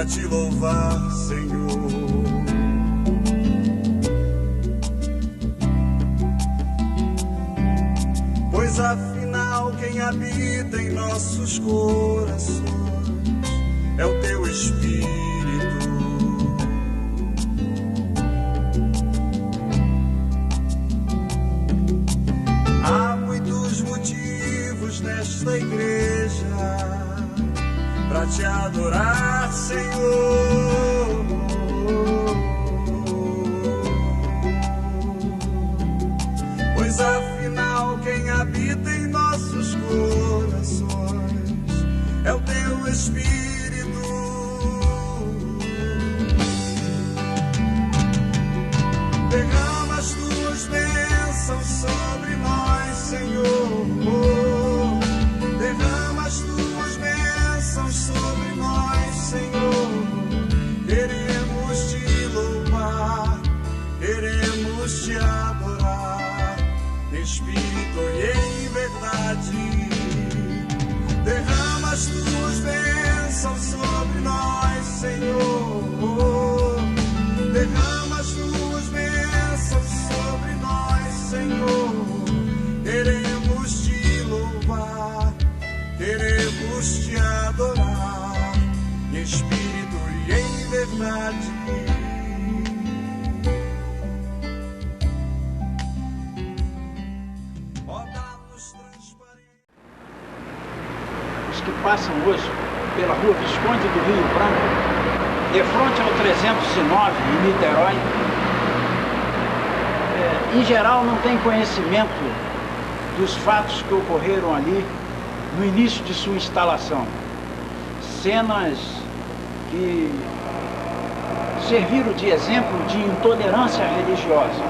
pra te louvar, Senhor. Pois afinal quem habita em nossos corações é o teu Espírito. Há muitos motivos nesta igreja pra te adorar, Senhor. Pois afinal quem habita em nossos corações é o teu Espírito. Derrama as tuas bênçãos sobre nós, Senhor. Derrama as tuas bênçãos sobre nós, Senhor. Queremos te louvar, queremos te adorar, em espírito e em verdade. Derrama as tuas bênçãos sobre nós, Senhor. Derrama as tuas bênçãos sobre nós, Senhor. Queremos te louvar, queremos te adorar, em espírito e em verdade. Os que passam hoje pela rua Visconde do Rio Branco, de frente ao 309 em Niterói, em geral não tem conhecimento dos fatos que ocorreram ali no início de sua instalação. Cenas que serviram de exemplo de intolerância religiosa.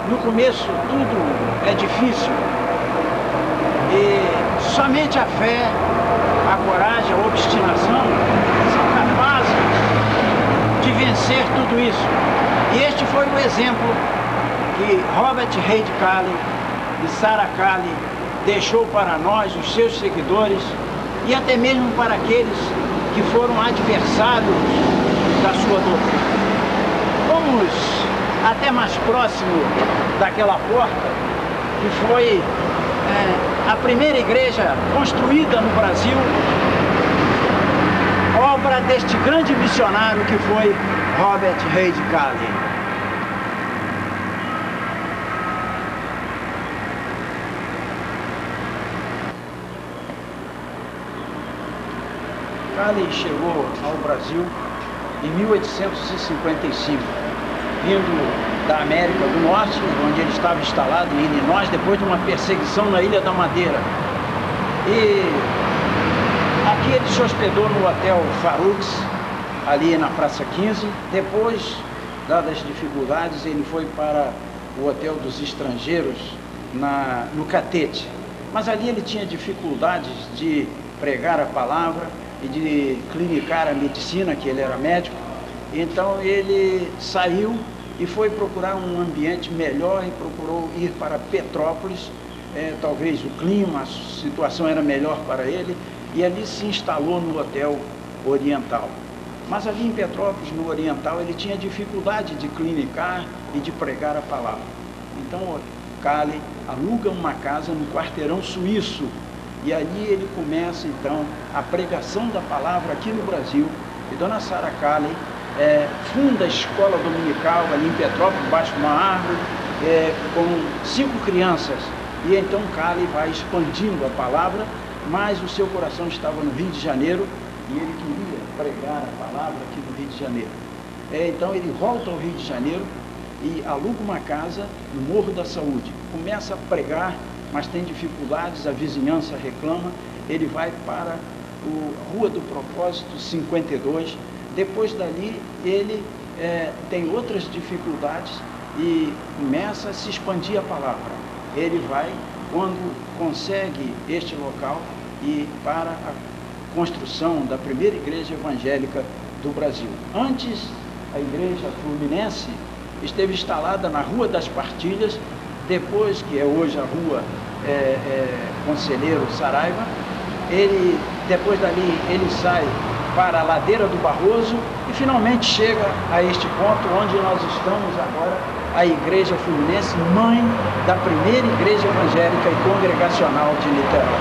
No começo tudo é difícil e somente a fé, a coragem, a obstinação são capazes de vencer tudo isso. E este foi o exemplo que Robert Reid Calley e Sarah Calley deixou para nós, os seus seguidores, e até mesmo para aqueles que foram adversários da sua doutrina. Vamos até mais próximo daquela porta, que foi a primeira igreja construída no Brasil, obra deste grande missionário que foi Robert Reid Calley. Calley chegou ao Brasil em 1855, vindo da América do Norte, onde ele estava instalado em Illinois, depois de uma perseguição na Ilha da Madeira. E aqui ele se hospedou no Hotel Farouks, ali na Praça 15. Depois, dadas as dificuldades, ele foi para o Hotel dos Estrangeiros, no Catete. Mas ali ele tinha dificuldades de pregar a palavra e de clinicar a medicina, que ele era médico. Então ele saiu e foi procurar um ambiente melhor e procurou ir para Petrópolis. Talvez o clima, a situação era melhor para ele, e ali se instalou no Hotel Oriental. Mas ali em Petrópolis, no Oriental, ele tinha dificuldade de clinicar e de pregar a palavra. Então Calley aluga uma casa no quarteirão suíço, e ali ele começa então a pregação da palavra aqui no Brasil. E Dona Sarah Calley funda a escola dominical ali em Petrópolis, embaixo de uma árvore, com 5 crianças. E então Calley vai expandindo a palavra, mas o seu coração estava no Rio de Janeiro e ele queria pregar a palavra aqui no Rio de Janeiro. Então ele volta ao Rio de Janeiro e aluga uma casa no Morro da Saúde. Começa a pregar, mas tem dificuldades, a vizinhança reclama. Ele vai para a Rua do Propósito 52. Depois dali ele tem outras dificuldades e começa a se expandir a palavra. Ele vai, quando consegue este local, e para a construção da primeira igreja evangélica do Brasil. Antes, a igreja fluminense esteve instalada na Rua das Partilhas. Depois, que é hoje a Rua Conselheiro Saraiva, depois dali ele sai para a ladeira do Barroso e finalmente chega a este ponto onde nós estamos agora, a Igreja Fluminense, mãe da primeira igreja evangélica e congregacional de Niterói.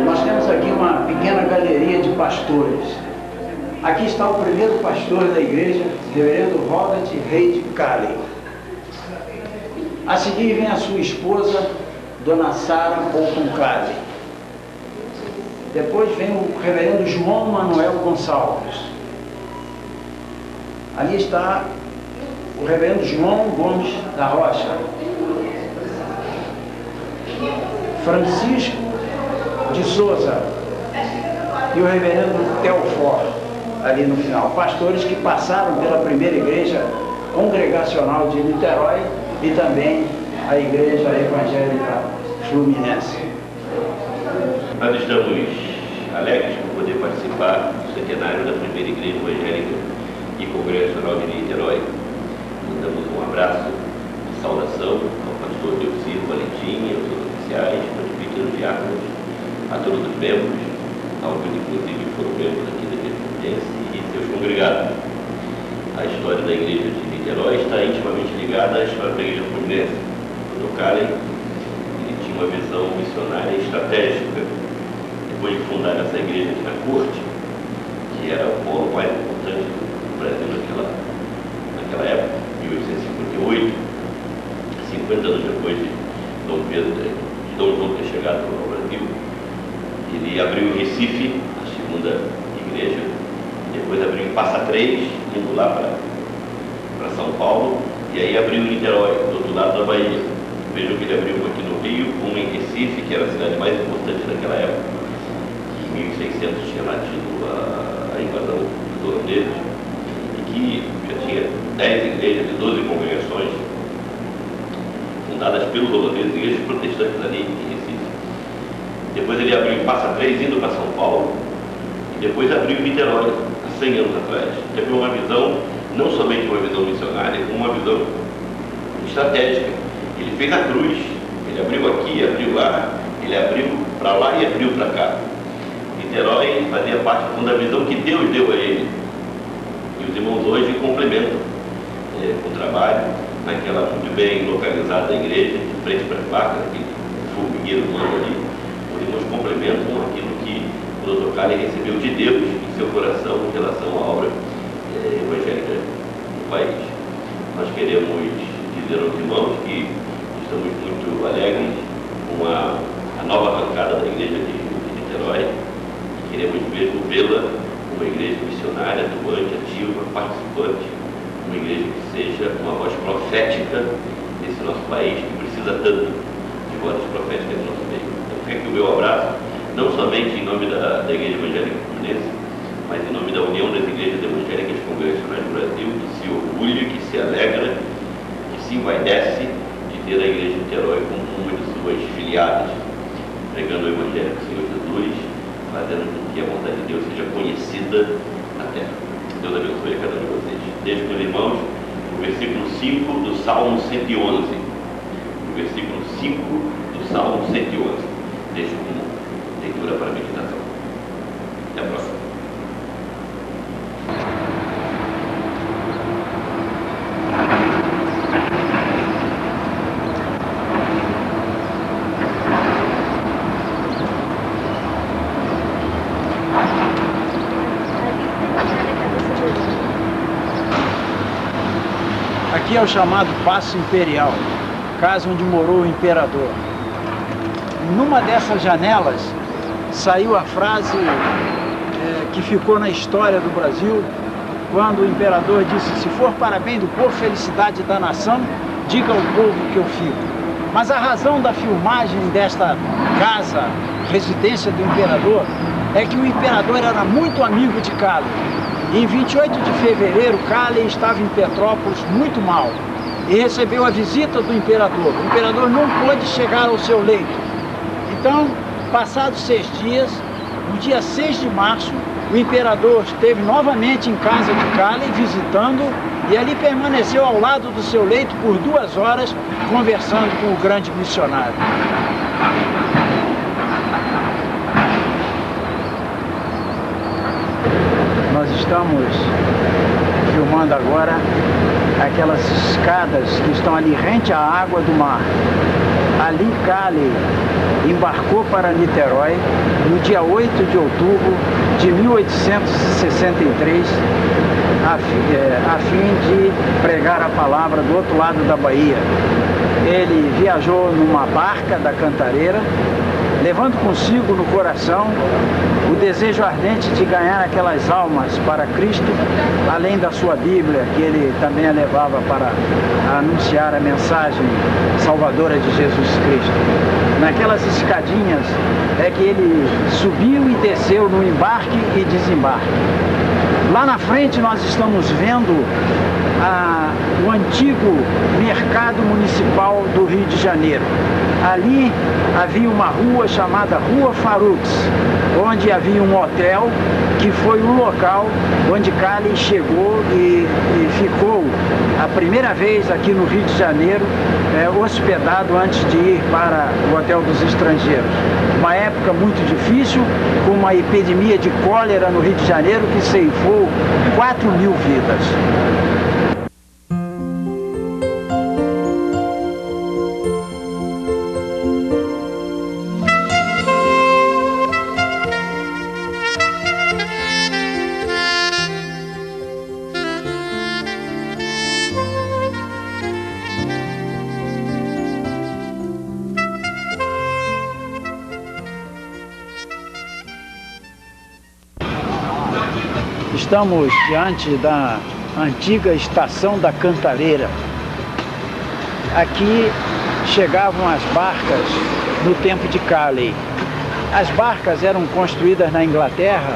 Nós temos aqui uma pequena galeria de pastores. Aqui está o primeiro pastor da igreja, reverendo Robert Reid Calley. A seguir vem a sua esposa, Dona Sara Bolton Calley. Depois vem o reverendo João Manuel Gonçalves. Ali está o reverendo João Gomes da Rocha. Francisco de Souza e o reverendo Telfor, ali no final. Pastores que passaram pela primeira igreja congregacional de Niterói e também a igreja evangélica fluminense. Nós estamos alegres por poder participar do centenário da primeira igreja evangélica e congregacional de Niterói. Damos um abraço de saudação ao pastor Delcir Valentim, aos oficiais, presbíteros, diáconos, a todos os membros, alguns inclusive foram membros aqui da igreja fluminense e seus congregados. A história da igreja de Niterói está intimamente ligada à história da igreja fluminense. O Dr. Calley, ele tinha uma visão missionária estratégica. Depois de fundar essa igreja aqui na corte, que era o polo mais importante do Brasil naquela época, 1858, 50 anos depois de Dom João ter chegado ao Brasil, ele abriu em Recife, a segunda igreja, depois abriu em Passa Três, indo lá para São Paulo, e aí abriu em Niterói, do outro lado da Bahia. Vejam que ele abriu uma aqui no Rio, uma em Recife, que era a cidade mais importante daquela época, que em 1600 tinha nascido a invasão dos holandeses, e que já tinha 10 igrejas e 12 congregações fundadas pelos holandeses, igrejas protestantes ali em Recife. Depois ele abriu em Passa Três, indo para São Paulo, e depois abriu em Niterói, há 100 anos atrás. Teve uma visão, não somente uma visão missionária, como uma visão estratégica. Ele fez a cruz, ele abriu aqui, abriu lá, ele abriu para lá e abriu para cá. Niterói fazia parte da visão que Deus deu a ele. E os irmãos hoje complementam com o trabalho, naquela muito bem localizada igreja, de frente para as vacas, aquele formigueiro humano ali. Os irmãos complementam aquilo que o Dr. Calley recebeu de Deus em seu coração em relação à obra evangélica no país. Nós queremos dizer aos irmãos que estamos muito alegres com a nova arrancada da igreja de Niterói e queremos mesmo vê-la uma igreja missionária, atuante, ativa, participante, uma igreja que seja uma voz profética desse nosso país que precisa tanto de vozes proféticas no nosso meio. Então fica aqui o meu abraço, não somente em nome da Igreja Evangélica Fluminense, mas em nome da União das Igrejas Evangélicas Congregacionais do Brasil, que se orgulha, que se alegra, que se envaidece de ter a Igreja de Niterói como uma de suas filiadas, pregando o Evangelho do Senhor Jesus, fazendo com que a vontade de Deus seja conhecida na terra. Deus abençoe a cada um de vocês. Deixo com os irmãos o versículo 5 do Salmo 111. O versículo 5 do Salmo 111. Deixo como leitura para a meditação. Até a próxima. Aqui é o chamado Paço Imperial, casa onde morou o imperador. Numa dessas janelas saiu a frase que ficou na história do Brasil, quando o imperador disse: se for para bem do povo, felicidade da nação, diga ao povo que eu fico. Mas a razão da filmagem desta casa, residência do imperador, é que o imperador era muito amigo de Calley. Em 28 de fevereiro, Calley estava em Petrópolis muito mal e recebeu a visita do imperador. O imperador não pôde chegar ao seu leito. Então, passados 6 dias, no dia 6 de março, o imperador esteve novamente em casa de Calley, visitando, e ali permaneceu ao lado do seu leito por 2 horas, conversando com o grande missionário. Nós estamos filmando agora aquelas escadas que estão ali rente à água do mar. Ali Calley embarcou para Niterói no dia 8 de outubro de 1863 a fim de pregar a palavra do outro lado da Bahia. Ele viajou numa barca da Cantareira, levando consigo no coração o desejo ardente de ganhar aquelas almas para Cristo, além da sua Bíblia, que ele também a levava para anunciar a mensagem salvadora de Jesus Cristo. Naquelas escadinhas é que ele subiu e desceu no embarque e desembarque. Lá na frente nós estamos vendo o antigo mercado municipal do Rio de Janeiro. Ali havia uma rua chamada Rua Faruques, onde havia um hotel que foi o local onde Calley chegou e ficou a primeira vez aqui no Rio de Janeiro, hospedado antes de ir para o Hotel dos Estrangeiros. Uma época muito difícil, com uma epidemia de cólera no Rio de Janeiro que ceifou 4.000 vidas. Estamos diante da antiga estação da Cantareira. Aqui chegavam as barcas no tempo de Calley. As barcas eram construídas na Inglaterra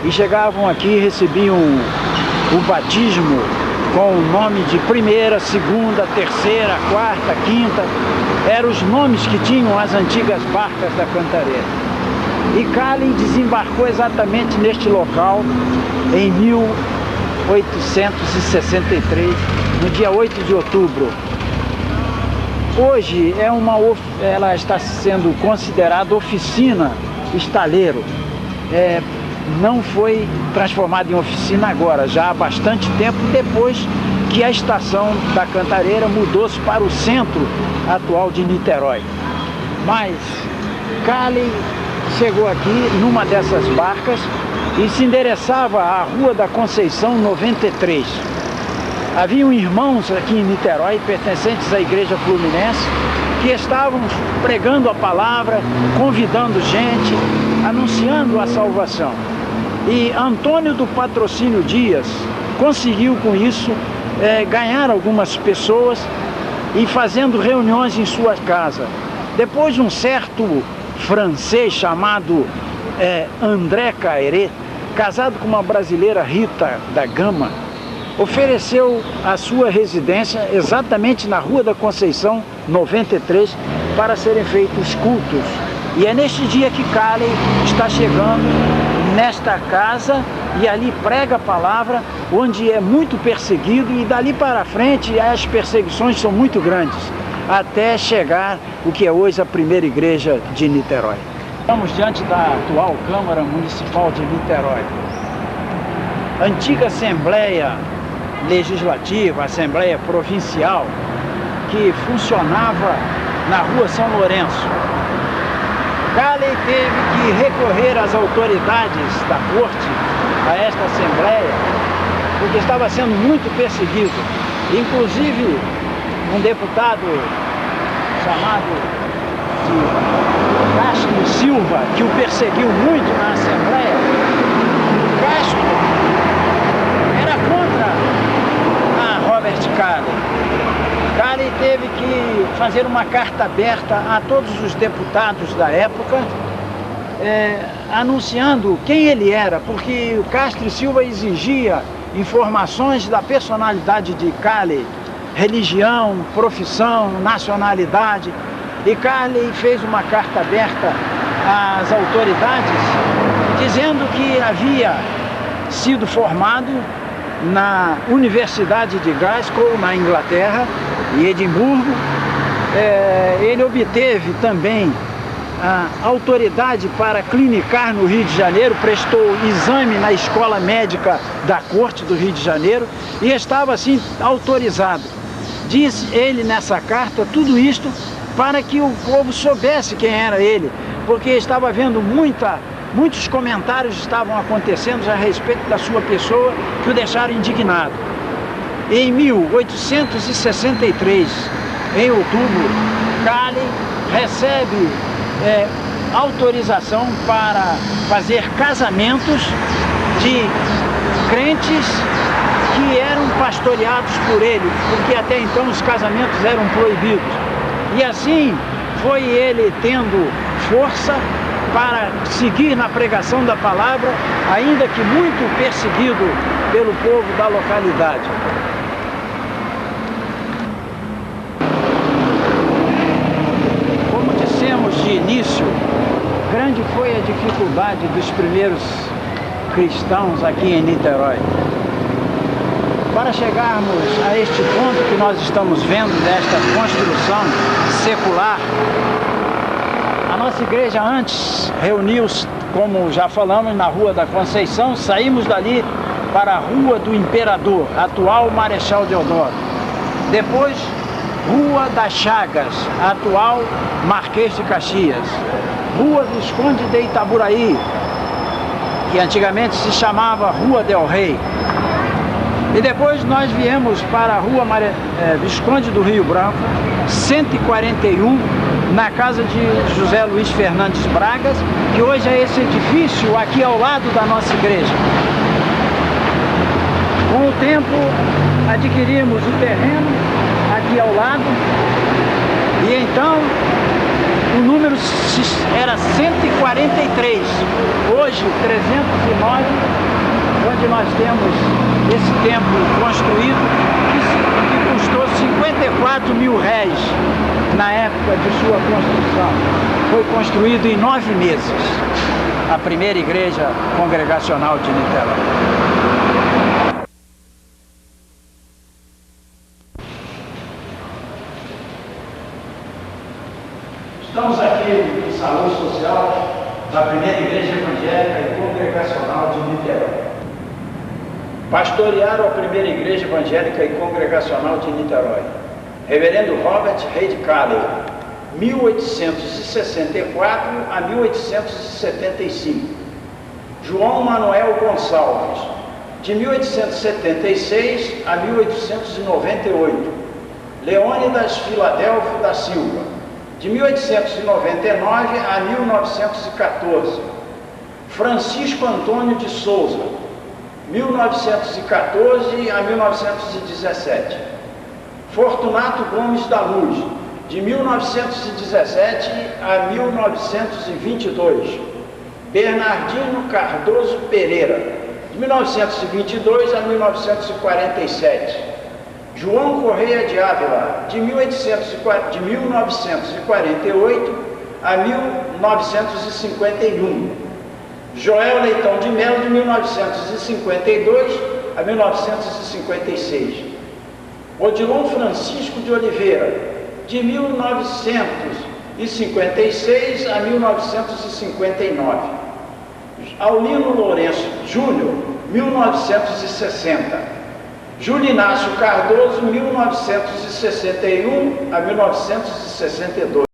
e chegavam aqui e recebiam o batismo com o nome de primeira, segunda, terceira, quarta, quinta. Eram os nomes que tinham as antigas barcas da Cantareira. E Calley desembarcou exatamente neste local em 1863, no dia 8 de outubro. Hoje ela está sendo considerada oficina estaleiro. Não foi transformada em oficina agora, já há bastante tempo depois que a estação da Cantareira mudou-se para o centro atual de Niterói. Mas Calley chegou aqui numa dessas barcas e se endereçava à Rua da Conceição 93. Haviam irmãos aqui em Niterói, pertencentes à Igreja Fluminense, que estavam pregando a palavra, convidando gente, anunciando a salvação. E Antônio do Patrocínio Dias conseguiu com isso ganhar algumas pessoas e fazendo reuniões em sua casa. Depois de um certo francês chamado André Cairé, casado com uma brasileira, Rita da Gama, ofereceu a sua residência exatamente na Rua da Conceição 93 para serem feitos cultos. E é neste dia que Calley está chegando nesta casa e ali prega a palavra, onde é muito perseguido, e dali para frente as perseguições são muito grandes, até chegar o que é hoje a primeira igreja de Niterói. Estamos diante da atual Câmara Municipal de Niterói. Antiga Assembleia Legislativa, Assembleia Provincial, que funcionava na Rua São Lourenço. Calley teve que recorrer às autoridades da corte, a esta Assembleia, porque estava sendo muito perseguido. Inclusive, um deputado chamado de Castro Silva, que o perseguiu muito na Assembleia. Castro era contra a Robert Calley. Calley teve que fazer uma carta aberta a todos os deputados da época, anunciando quem ele era, porque o Castro Silva exigia informações da personalidade de Calley, religião, profissão, nacionalidade. E Calley fez uma carta aberta às autoridades, dizendo que havia sido formado na Universidade de Glasgow, na Inglaterra, e Edimburgo. Ele obteve também autoridade para clinicar no Rio de Janeiro, prestou exame na escola médica da Corte do Rio de Janeiro e estava assim autorizado. Diz ele nessa carta tudo isto para que o povo soubesse quem era ele, porque estava havendo muitos comentários estavam acontecendo a respeito da sua pessoa que o deixaram indignado. Em 1863, em outubro, Calley recebe autorização para fazer casamentos de crentes que eram pastoreados por ele, porque até então os casamentos eram proibidos. E assim foi ele tendo força para seguir na pregação da palavra, ainda que muito perseguido pelo povo da localidade. Como dissemos de início, grande foi a dificuldade dos primeiros cristãos aqui em Niterói. Para chegarmos a este ponto que nós estamos vendo desta construção secular, a nossa igreja antes reuniu-se, como já falamos, na Rua da Conceição. Saímos dali para a Rua do Imperador, atual Marechal Deodoro. Depois, Rua das Chagas, atual Marquês de Caxias. Rua Visconde de Itaburaí, que antigamente se chamava Rua del Rei. E depois nós viemos para a Rua Visconde do Rio Branco, 141, na casa de José Luiz Fernandes Bragas, que hoje é esse edifício aqui ao lado da nossa igreja. Com o tempo, adquirimos o terreno aqui ao lado, e então o número era 143, hoje 309, onde nós temos esse templo construído, que custou 54 mil réis na época de sua construção. Foi construído em 9 meses, a primeira igreja congregacional de Niterói. Estamos aqui no salão social da primeira igreja evangélica e congregacional de Niterói. Pastorearam a primeira igreja evangélica e congregacional de Niterói: Reverendo Robert Reid Calley, 1864 a 1875. João Manuel Gonçalves, de 1876 a 1898. Leônidas Filadélfio da Silva, de 1899 a 1914. Francisco Antônio de Souza, 1914 a 1917. Fortunato Gomes da Luz, de 1917 a 1922. Bernardino Cardoso Pereira, de 1922 a 1947. João Correia de Ávila, de 1948 a 1951. Joel Leitão de Melo, de 1952 a 1956. Odilon Francisco de Oliveira, de 1956 a 1959. Aulino Lourenço Júnior, 1960. Júlio Inácio Cardoso, 1961 a 1962.